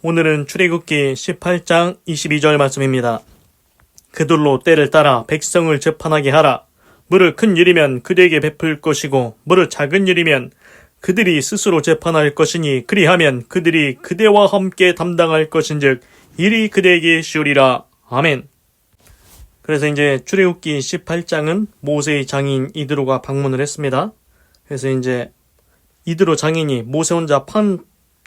오늘은 출애굽기 18장 22절 말씀입니다. 그들로 때를 따라 백성을 재판하게 하라. 물을 큰 일이면 그들에게 베풀 것이고 물을 작은 일이면 그들이 스스로 재판할 것이니 그리하면 그들이 그대와 함께 담당할 것인즉 일이 그대에게 쉬우리라. 아멘. 그래서 이제 출애굽기 18장은 모세의 장인 이드로가 방문을 했습니다. 그래서 이제 이드로 장인이 모세 혼자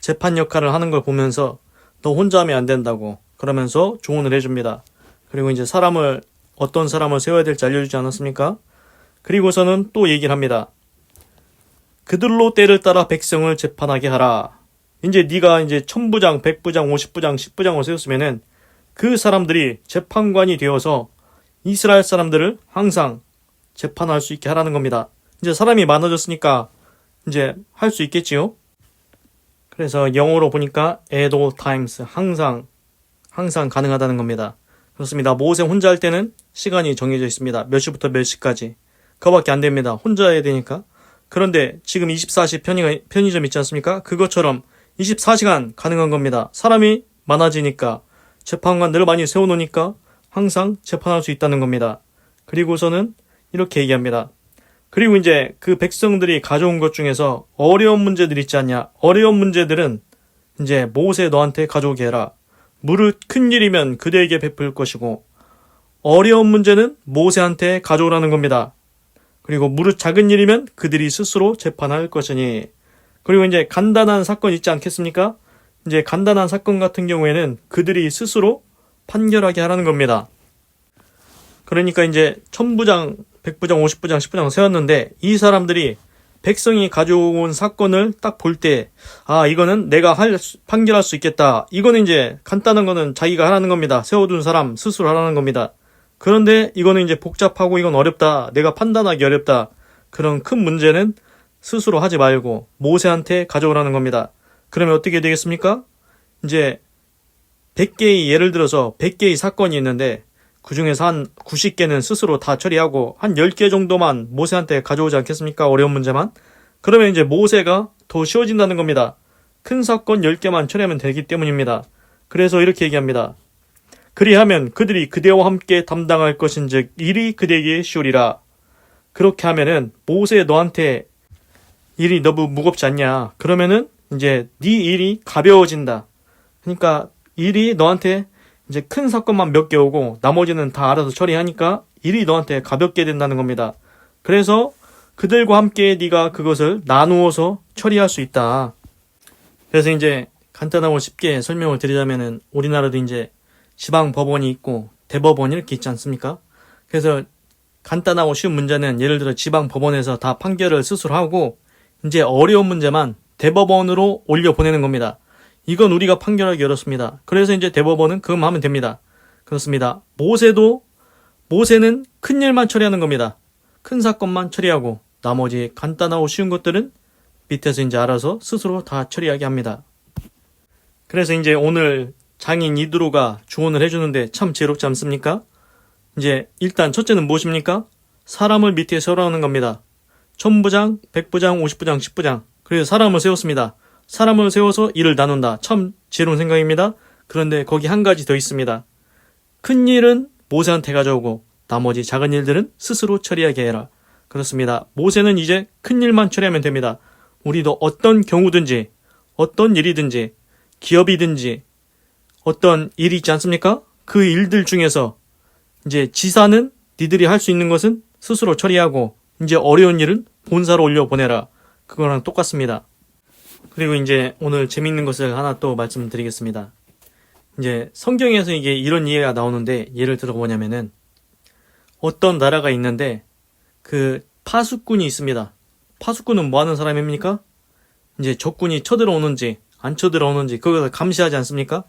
재판 역할을 하는 걸 보면서 너 혼자 하면 안 된다고 그러면서 조언을 해줍니다. 그리고 이제 어떤 사람을 세워야 될지 알려주지 않았습니까? 그리고서는 또 얘기를 합니다. 그들로 때를 따라 백성을 재판하게 하라. 이제 네가 이제 1000부장, 100부장, 50부장, 10부장을 세웠으면은 그 사람들이 재판관이 되어서 이스라엘 사람들을 항상 재판할 수 있게 하라는 겁니다. 이제 사람이 많아졌으니까 이제 할 수 있겠지요? 그래서 영어로 보니까 at all times, 항상 가능하다는 겁니다. 그렇습니다. 모세 혼자 할 때는 시간이 정해져 있습니다. 몇 시부터 몇 시까지. 그거밖에 안 됩니다. 혼자 해야 되니까. 그런데 지금 24시 편의점 있지 않습니까? 그것처럼 24시간 가능한 겁니다. 사람이 많아지니까 재판관들을 많이 세워놓으니까 항상 재판할 수 있다는 겁니다. 그리고서는 이렇게 얘기합니다. 그리고 이제 그 백성들이 가져온 것 중에서 어려운 문제들 있지 않냐? 어려운 문제들은 이제 모세 너한테 가져오게 해라. 물을 큰 일이면 그대에게 베풀 것이고 어려운 문제는 모세한테 가져오라는 겁니다. 그리고 물을 작은 일이면 그들이 스스로 재판할 것이니. 그리고 이제 간단한 사건 있지 않겠습니까? 이제 간단한 사건 같은 경우에는 그들이 스스로 판결하게 하라는 겁니다. 그러니까 이제 1000부장, 100부장, 50부장, 10부장 세웠는데 이 사람들이 백성이 가져온 사건을 딱 볼 때 이거는 내가 판결할 수 있겠다. 이거는 이제 간단한 거는 자기가 하라는 겁니다. 세워둔 사람 스스로 하라는 겁니다. 그런데 이거는 이제 복잡하고 이건 어렵다. 내가 판단하기 어렵다. 그런 큰 문제는 스스로 하지 말고 모세한테 가져오라는 겁니다. 그러면 어떻게 되겠습니까? 이제 100개의 예를 들어서 100개의 사건이 있는데 그 중에서 한 90개는 스스로 다 처리하고 한 10개 정도만 모세한테 가져오지 않겠습니까? 어려운 문제만. 그러면 이제 모세가 더 쉬워진다는 겁니다. 큰 사건 10개만 처리하면 되기 때문입니다. 그래서 이렇게 얘기합니다. 그리하면 그들이 그대와 함께 담당할 것인즉 일이 그대에게 쉬우리라. 그렇게 하면은 모세 너한테 일이 너무 무겁지 않냐? 그러면은 이제 네 일이 가벼워진다. 그러니까 일이 너한테 이제 큰 사건만 몇 개 오고 나머지는 다 알아서 처리하니까 일이 너한테 가볍게 된다는 겁니다. 그래서 그들과 함께 네가 그것을 나누어서 처리할 수 있다. 그래서 이제 간단하고 쉽게 설명을 드리자면은 우리나라도 이제 지방 법원이 있고 대법원 이렇게 있지 않습니까? 그래서 간단하고 쉬운 문제는 예를 들어 지방 법원에서 다 판결을 스스로 하고 이제 어려운 문제만 대법원으로 올려 보내는 겁니다. 이건 우리가 판결하기 어렵습니다. 그래서 이제 대법원은 그것만 하면 됩니다. 그렇습니다. 모세는 큰 일만 처리하는 겁니다. 큰 사건만 처리하고 나머지 간단하고 쉬운 것들은 밑에서 이제 알아서 스스로 다 처리하게 합니다. 그래서 이제 오늘 장인 이드로가 조언을 해주는데 참 지혜롭지 않습니까? 이제 일단 첫째는 무엇입니까? 사람을 밑에 세우라는 겁니다. 1000부장, 100부장, 50부장, 10부장. 그래서 사람을 세웠습니다. 사람을 세워서 일을 나눈다. 참 지혜로운 생각입니다. 그런데 거기 한 가지 더 있습니다. 큰 일은 모세한테 가져오고 나머지 작은 일들은 스스로 처리하게 해라. 그렇습니다. 모세는 이제 큰 일만 처리하면 됩니다. 우리도 어떤 경우든지 어떤 일이든지 기업이든지 어떤 일이 있지 않습니까? 그 일들 중에서 이제 지사는 니들이 할 수 있는 것은 스스로 처리하고 이제 어려운 일은 본사로 올려보내라. 그거랑 똑같습니다. 그리고 이제 오늘 재밌는 것을 하나 또 말씀드리겠습니다. 이제 성경에서 이게 이런 이해가 나오는데 예를 들어 뭐냐면은 어떤 나라가 있는데 그 파수꾼이 있습니다. 파수꾼은 뭐 하는 사람입니까? 이제 적군이 쳐들어오는지 안 쳐들어오는지 그걸 감시하지 않습니까?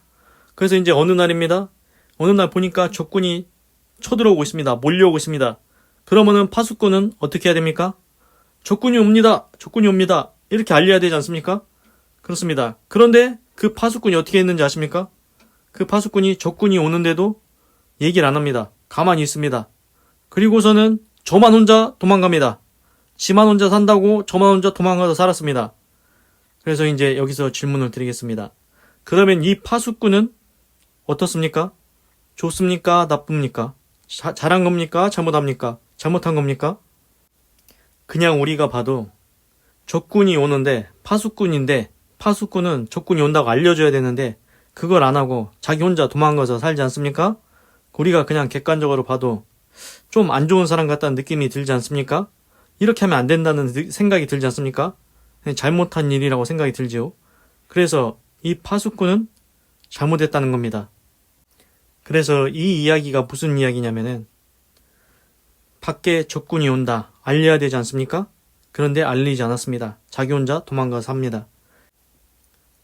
그래서 이제 어느 날입니다. 어느 날 보니까 적군이 쳐들어오고 있습니다. 몰려오고 있습니다. 그러면은 파수꾼은 어떻게 해야 됩니까? 적군이 옵니다. 이렇게 알려야 되지 않습니까? 그렇습니다. 그런데 그 파수꾼이 어떻게 했는지 아십니까? 그 파수꾼이 적군이 오는데도 얘기를 안 합니다. 가만히 있습니다. 그리고서는 저만 혼자 도망갑니다. 지만 혼자 산다고 저만 혼자 도망가서 살았습니다. 그래서 이제 여기서 질문을 드리겠습니다. 그러면 이 파수꾼은 어떻습니까? 좋습니까? 나쁩니까? 잘한 겁니까? 잘못합니까? 잘못한 겁니까? 그냥 우리가 봐도 적군이 오는데 파수꾼인데 파수꾼은 적군이 온다고 알려줘야 되는데 그걸 안 하고 자기 혼자 도망가서 살지 않습니까? 우리가 그냥 객관적으로 봐도 좀 안 좋은 사람 같다는 느낌이 들지 않습니까? 이렇게 하면 안 된다는 생각이 들지 않습니까? 잘못한 일이라고 생각이 들지요. 그래서 이 파수꾼은 잘못했다는 겁니다. 그래서 이 이야기가 무슨 이야기냐면은 밖에 적군이 온다 알려야 되지 않습니까? 그런데 알리지 않았습니다. 자기 혼자 도망가서 삽니다.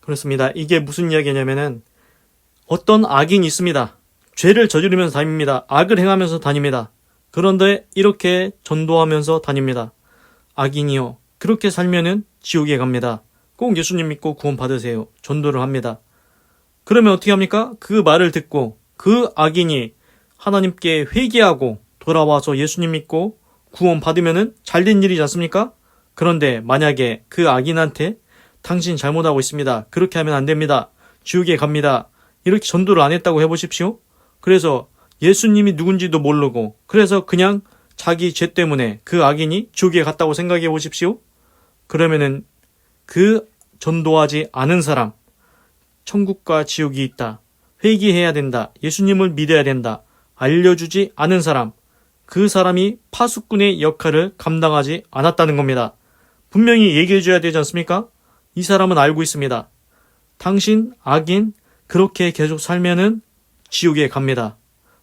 그렇습니다. 이게 무슨 이야기냐면은 어떤 악인이 있습니다. 죄를 저지르면서 다닙니다. 악을 행하면서 다닙니다. 그런데 이렇게 전도하면서 다닙니다. 악인이요. 그렇게 살면은 지옥에 갑니다. 꼭 예수님 믿고 구원 받으세요. 전도를 합니다. 그러면 어떻게 합니까? 그 말을 듣고 그 악인이 하나님께 회개하고 돌아와서 예수님 믿고 구원 받으면은 잘된 일이지 않습니까? 그런데 만약에 그 악인한테 당신 잘못하고 있습니다. 그렇게 하면 안 됩니다. 지옥에 갑니다. 이렇게 전도를 안 했다고 해보십시오. 그래서 예수님이 누군지도 모르고 그래서 그냥 자기 죄 때문에 그 악인이 지옥에 갔다고 생각해 보십시오. 그러면은 그 전도하지 않은 사람, 천국과 지옥이 있다, 회개해야 된다, 예수님을 믿어야 된다, 알려주지 않은 사람, 그 사람이 파수꾼의 역할을 감당하지 않았다는 겁니다. 분명히 얘기해줘야 되지 않습니까? 이 사람은 알고 있습니다. 당신 악인 그렇게 계속 살면은 지옥에 갑니다.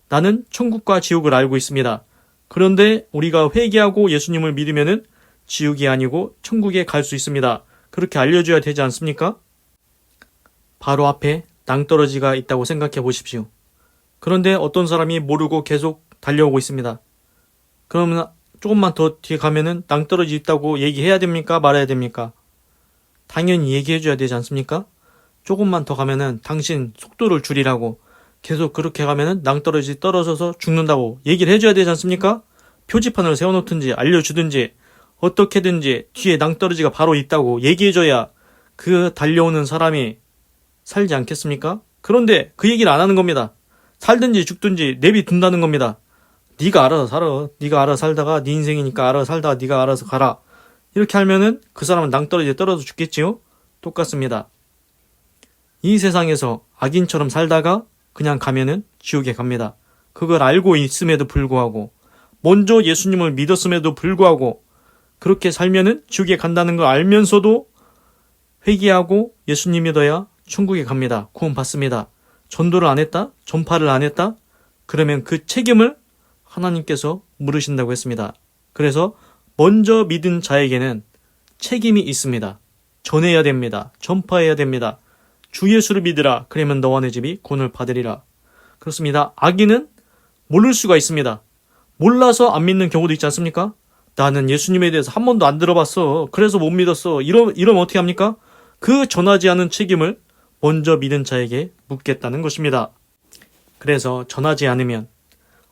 나는 천국과 지옥을 알고 있습니다. 그런데 우리가 회개하고 예수님을 믿으면은 지옥이 아니고 천국에 갈 수 있습니다. 그렇게 알려줘야 되지 않습니까? 바로 앞에 낭떠러지가 있다고 생각해 보십시오. 그런데 어떤 사람이 모르고 계속 달려오고 있습니다. 그러면 조금만 더 뒤에 가면은 낭떠러지 있다고 얘기해야 됩니까? 말아야 됩니까? 당연히 얘기해줘야 되지 않습니까? 조금만 더 가면은 당신 속도를 줄이라고 계속 그렇게 가면은 낭떠러지 떨어져서 죽는다고 얘기를 해줘야 되지 않습니까? 표지판을 세워놓든지 알려주든지 어떻게든지 뒤에 낭떠러지가 바로 있다고 얘기해줘야 그 달려오는 사람이 살지 않겠습니까? 그런데 그 얘기를 안 하는 겁니다. 살든지 죽든지 내비둔다는 겁니다. 네가 알아서 살아. 네가 알아서 살다가 네 인생이니까 알아서 살다가 네가 알아서 가라. 이렇게 하면은 그 사람은 낭떠러지에 떨어져 죽겠지요? 똑같습니다. 이 세상에서 악인처럼 살다가 그냥 가면은 지옥에 갑니다. 그걸 알고 있음에도 불구하고 먼저 예수님을 믿었음에도 불구하고 그렇게 살면은 지옥에 간다는 걸 알면서도 회개하고 예수님 믿어야 천국에 갑니다. 구원 받습니다. 전도를 안 했다? 전파를 안 했다? 그러면 그 책임을 하나님께서 물으신다고 했습니다. 그래서 먼저 믿은 자에게는 책임이 있습니다. 전해야 됩니다. 전파해야 됩니다. 주 예수를 믿으라. 그러면 너와 내 집이 구원을 받으리라. 그렇습니다. 악인은 모를 수가 있습니다. 몰라서 안 믿는 경우도 있지 않습니까? 나는 예수님에 대해서 한 번도 안 들어봤어. 그래서 못 믿었어. 이러면 어떻게 합니까? 그 전하지 않은 책임을 먼저 믿은 자에게 묻겠다는 것입니다. 그래서 전하지 않으면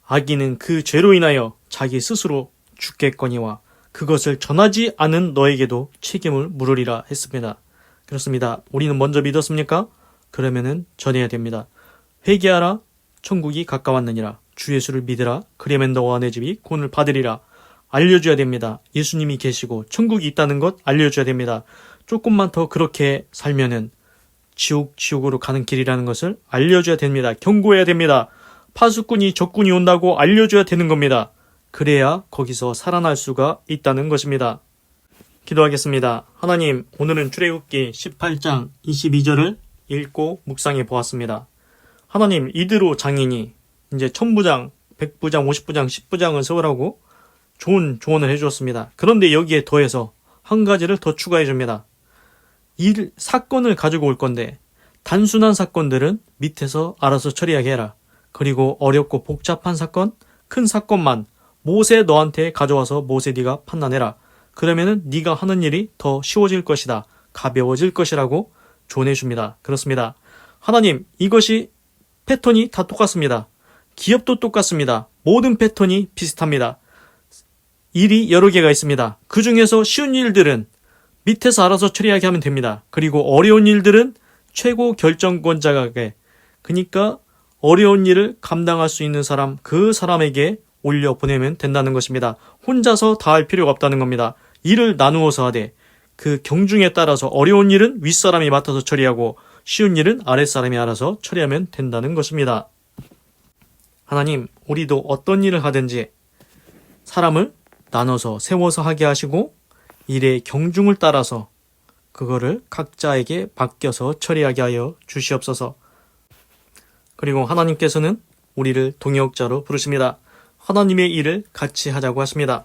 악인은 그 죄로 인하여 자기 스스로 죽겠거니와 그것을 전하지 않은 너에게도 책임을 물으리라 했습니다. 그렇습니다. 우리는 먼저 믿었습니까? 그러면은 전해야 됩니다. 회개하라. 천국이 가까웠느니라. 주 예수를 믿으라. 그러면 너와 내 집이 구원을 받으리라. 알려줘야 됩니다. 예수님이 계시고 천국이 있다는 것 알려줘야 됩니다. 조금만 더 그렇게 살면은 지옥으로 가는 길이라는 것을 알려줘야 됩니다. 경고해야 됩니다. 파수꾼이 적군이 온다고 알려줘야 되는 겁니다. 그래야 거기서 살아날 수가 있다는 것입니다. 기도하겠습니다. 하나님, 오늘은 출애굽기 18장 22절을 읽고 묵상해 보았습니다. 하나님, 이대로 장인이 이제 1000부장, 100부장, 50부장, 10부장을 세우라고 좋은 조언을 해주었습니다. 그런데 여기에 더해서 한 가지를 더 추가해 줍니다. 이 사건을 가지고 올 건데 단순한 사건들은 밑에서 알아서 처리하게 해라. 그리고 어렵고 복잡한 사건, 큰 사건만 모세 너한테 가져와서 모세 네가 판단해라. 그러면은 네가 하는 일이 더 쉬워질 것이다. 가벼워질 것이라고 조언해 줍니다. 그렇습니다. 하나님, 이것이 패턴이 다 똑같습니다. 기업도 똑같습니다. 모든 패턴이 비슷합니다. 일이 여러 개가 있습니다. 그 중에서 쉬운 일들은 밑에서 알아서 처리하게 하면 됩니다. 그리고 어려운 일들은 최고 결정권자에게, 그러니까 어려운 일을 감당할 수 있는 사람, 그 사람에게 올려보내면 된다는 것입니다. 혼자서 다 할 필요가 없다는 겁니다. 일을 나누어서 하되 그 경중에 따라서 어려운 일은 윗사람이 맡아서 처리하고 쉬운 일은 아랫사람이 알아서 처리하면 된다는 것입니다. 하나님, 우리도 어떤 일을 하든지 사람을 나눠서 세워서 하게 하시고 일의 경중을 따라서 그거를 각자에게 맡겨서 처리하게 하여 주시옵소서. 그리고 하나님께서는 우리를 동역자로 부르십니다. 하나님의 일을 같이 하자고 하십니다.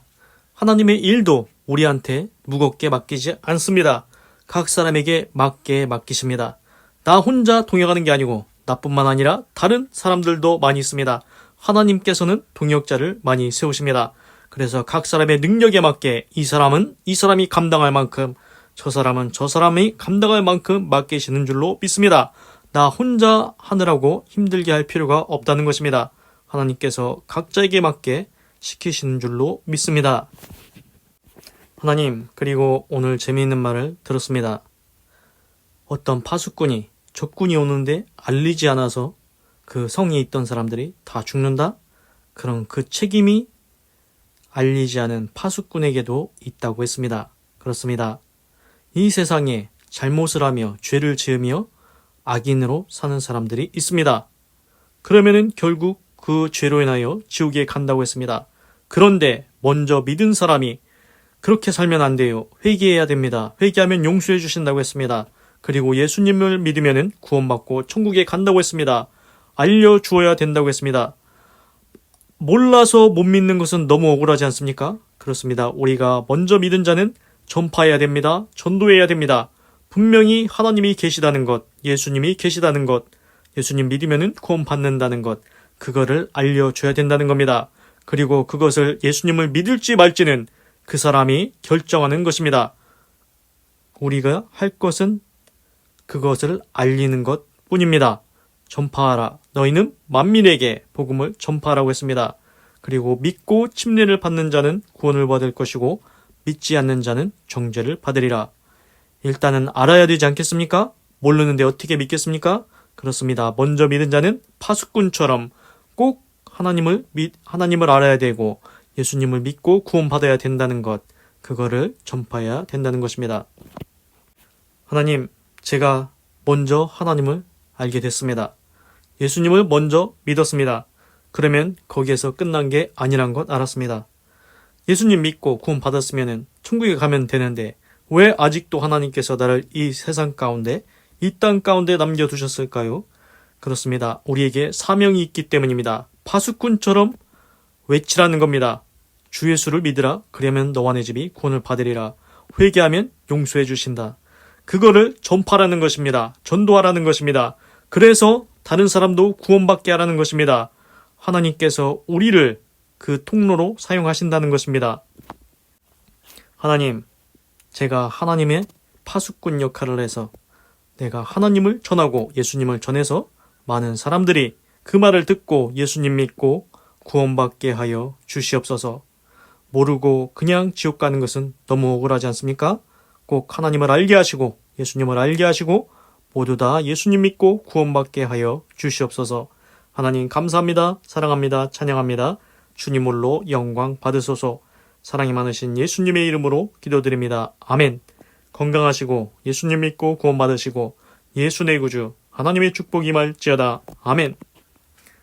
하나님의 일도 우리한테 무겁게 맡기지 않습니다. 각 사람에게 맞게 맡기십니다. 나 혼자 동역하는 게 아니고 나뿐만 아니라 다른 사람들도 많이 있습니다. 하나님께서는 동역자를 많이 세우십니다. 그래서 각 사람의 능력에 맞게 이 사람은 이 사람이 감당할 만큼, 저 사람은 저 사람이 감당할 만큼 맡기시는 줄로 믿습니다. 나 혼자 하느라고 힘들게 할 필요가 없다는 것입니다. 하나님께서 각자에게 맞게 시키시는 줄로 믿습니다. 하나님, 그리고 오늘 재미있는 말을 들었습니다. 어떤 파수꾼이 적군이 오는데 알리지 않아서 그 성에 있던 사람들이 다 죽는다? 그런 그 책임이 알리지 않은 파수꾼에게도 있다고 했습니다. 그렇습니다. 이 세상에 잘못을 하며 죄를 지으며 악인으로 사는 사람들이 있습니다. 그러면은 결국 그 죄로 인하여 지옥에 간다고 했습니다. 그런데 먼저 믿은 사람이 그렇게 살면 안 돼요. 회개해야 됩니다. 회개하면 용서해 주신다고 했습니다. 그리고 예수님을 믿으면 구원받고 천국에 간다고 했습니다. 알려주어야 된다고 했습니다. 몰라서 못 믿는 것은 너무 억울하지 않습니까? 그렇습니다. 우리가 먼저 믿은 자는 전파해야 됩니다. 전도해야 됩니다. 분명히 하나님이 계시다는 것, 예수님이 계시다는 것, 예수님 믿으면 구원받는다는 것, 그거를 알려줘야 된다는 겁니다. 그리고 그것을 예수님을 믿을지 말지는 그 사람이 결정하는 것입니다. 우리가 할 것은 그것을 알리는 것 뿐입니다. 전파하라. 너희는 만민에게 복음을 전파하라고 했습니다. 그리고 믿고 침례를 받는 자는 구원을 받을 것이고 믿지 않는 자는 정죄를 받으리라. 일단은 알아야 되지 않겠습니까? 모르는데 어떻게 믿겠습니까? 그렇습니다. 먼저 믿은 자는 파수꾼처럼 꼭 하나님을 알아야 되고 예수님을 믿고 구원받아야 된다는 것, 그거를 전파해야 된다는 것입니다. 하나님, 제가 먼저 하나님을 알게 됐습니다. 예수님을 먼저 믿었습니다. 그러면 거기에서 끝난 게 아니란 것 알았습니다. 예수님 믿고 구원받았으면 천국에 가면 되는데 왜 아직도 하나님께서 나를 이 세상 가운데, 이 땅 가운데 남겨두셨을까요? 그렇습니다. 우리에게 사명이 있기 때문입니다. 파수꾼처럼 외치라는 겁니다. 주 예수를 믿으라. 그러면 너와 내 집이 구원을 받으리라. 회개하면 용서해 주신다. 그거를 전파라는 것입니다. 전도하라는 것입니다. 그래서 다른 사람도 구원받게 하라는 것입니다. 하나님께서 우리를 그 통로로 사용하신다는 것입니다. 하나님, 제가 하나님의 파수꾼 역할을 해서 내가 하나님을 전하고 예수님을 전해서 많은 사람들이 그 말을 듣고 예수님 믿고 구원받게 하여 주시옵소서. 모르고 그냥 지옥 가는 것은 너무 억울하지 않습니까? 꼭 하나님을 알게 하시고 예수님을 알게 하시고 모두 다 예수님 믿고 구원받게 하여 주시옵소서. 하나님 감사합니다. 사랑합니다. 찬양합니다. 주님 홀로 영광 받으소서. 사랑이 많으신 예수님의 이름으로 기도드립니다. 아멘. 건강하시고 예수님 믿고 구원받으시고 예수 내 구주 하나님의 축복이 임할지어다. 아멘.